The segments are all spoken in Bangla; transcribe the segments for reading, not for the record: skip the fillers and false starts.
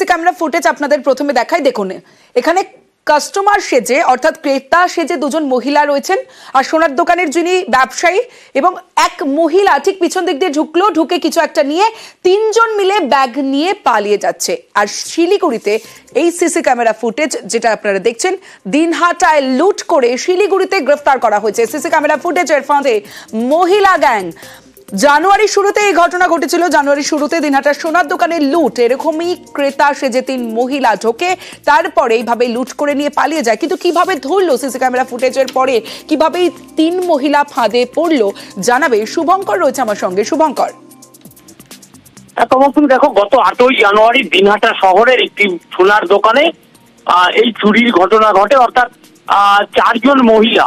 সিসি ক্যামেরা ফুটেজ আপনাদের প্রথমে দেখাই। দেখুন এখানে কাস্টমার সেজে অর্থাৎ ক্রেতা সেজে দুজন মহিলা রয়েছেন, আর সোনার দোকানের যিনি ব্যবসায়ী এবং এক মহিলা ঠিক পিছন দিক দিয়ে ঢুকলো, ঢুকে কিছু একটা নিয়ে তিনজন মিলে ব্যাগ নিয়ে পালিয়ে যাচ্ছে। আর শিলিগুড়িতে এই সিসি ক্যামেরা ফুটেজ যেটা আপনারা দেখছেন, দিনহাটায় লুট করে শিলিগুড়িতে গ্রেফতার করা হয়েছে। সিসি ক্যামেরা ফুটেজের ফাঁদে মহিলা গ্যাং। জানুয়ারির শুরুতে এই ঘটনা ঘটেছিল। জানুয়ারির শুরুতে দিনহাটার সোনার দোকানে লুট, এরকমই ক্রেতা সেজে তিন মহিলা ঢোকে, তারপরে এইভাবে লুট করে নিয়ে পালিয়ে যায়। কিন্তু কিভাবে ধরলো সিসি ক্যামেরা ফুটেজের পরে, কিভাবে তিন মহিলা ফাঁদে পড়লো জানাবে শুভঙ্কর, রয়েছে আমার সঙ্গে। শুভঙ্কর, দেখো, গত 8ই জানুয়ারি দিনহাটা শহরের একটি সোনার দোকানে এই চুরির ঘটনা ঘটে। অর্থাৎ 4 জন মহিলা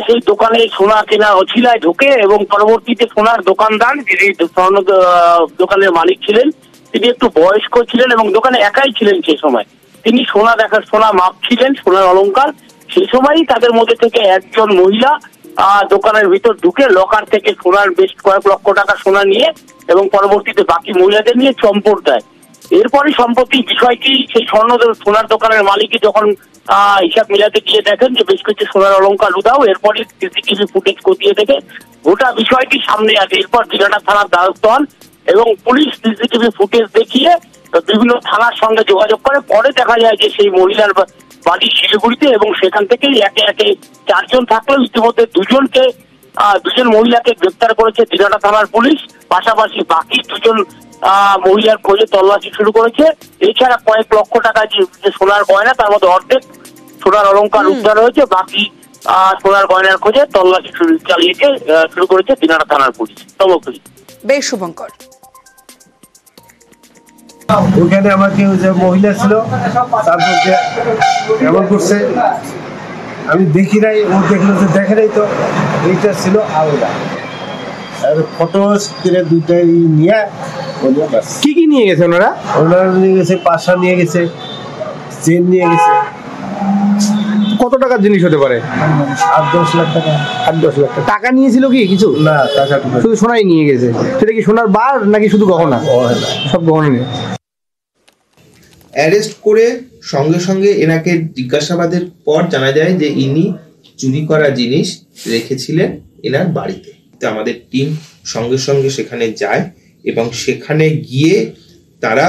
সেই দোকানে সোনা কেনা অছিলায় ঢোকে এবং পরবর্তীতে সোনার দোকানদার, যিনি স্বর্ণ দোকানের মালিক ছিলেন, তিনি একটু বয়স্ক ছিলেন এবং দোকানে একাই ছিলেন সেই সময়। তিনি সোনা মাপছিলেন, সোনার অলংকার। সেই সময়ই তাদের মধ্যে থেকে একজন মহিলা দোকানের ভিতর ঢুকে লকার থেকে সোনার বেশ কয়েক লক্ষ টাকা সোনা নিয়ে এবং পরবর্তীতে বাকি মহিলাদের নিয়ে চম্পট দেয়। এরপরে সম্প্রতি বিষয়টি সেই সোনার দোকানের মালিকই যখন হিসাব মিলাতে গিয়ে দেখেন যে বেশ কিছু সোনার অলংকার উধাও। এরপরে সিসিটিভি ফুটেজ খতিয়ে দেখে গোটা বিষয়টি সামনে আসে। এরপর দিনহাটা থানার দ্বারস্থ হন এবং পুলিশ সিসিটিভি ফুটেজ দেখিয়ে বিভিন্ন থানার সঙ্গে যোগাযোগ করে। পরে দেখা যায় যে সেই মহিলার বাড়ি শিলিগুড়িতে এবং সেখান থেকেই একে একে 4 জন থাকলেও ইতিমধ্যে দুজন মহিলাকে গ্রেপ্তার করেছে দিনহাটা থানার পুলিশ। পাশাপাশি বাকি 2 জন মহিলার খোঁজে তল্লাশি শুরু করেছে। এছাড়া কয়েক লক্ষ টাকা যে সোনার গয়না, তার মধ্যে অর্ধেক সোনার অলংকার উদ্ধার হয়েছে। বাকি সোনার গয়নার খোঁজে তল্লাশি শুরু করেছে দিনহাটা থানার পুলিশ। বেশ শুভঙ্কর। ওখানে আমাকে যে মহিলা ছিল তারপর এমন করছে, আমি দেখি নাই, ও দেখলো যে দেখে নাই, তো এইটা ছিল আলাদা। আর ফটো স্ক্রিনে দুইটাই নিয়ে কি নিয়ে গেছে ওনারা নিয়ে গেছে, পাশা নিয়ে গেছে, চেন নিয়ে গেছে। কত টাকার জিনিস হতে পারে? 8-10 লাখ টাকা। 8-10 লাখ টাকা নিয়েছিল কি কিছু? না, টাকা শুধু সোনাই নিয়ে গেছে। সেটা কি সোনার বার নাকি শুধু গহনা? সব গহনা নিয়ে অ্যারেস্ট করে সঙ্গে সঙ্গে এনাকে জিজ্ঞাসাবাদের পর জানা যায় যে ইনি চুরি করা জিনিস রেখেছিলেন এনার বাড়িতে। আমাদের টিম সঙ্গে সঙ্গে সেখানে যায় এবং সেখানে গিয়ে তারা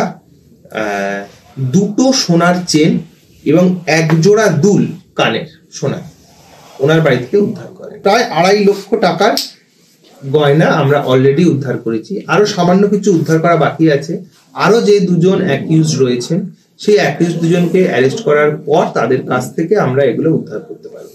2টো সোনার চেন এবং 1 জোড়া দুল কানের সোনা ওনার বাড়ি থেকে উদ্ধার করে। প্রায় 2.5 লক্ষ টাকার গয়না আমরা অলরেডি উদ্ধার করেছি। আরো সামান্য কিছু উদ্ধার করা বাকি আছে। আরো যে 2 জন অ্যাকিউজড রয়েছেন, সেই অ্যাকিউজড 2 জনকে অ্যারেস্ট করার পর তাদের কাছ থেকে আমরা এগুলো উদ্ধার করতে পারবো।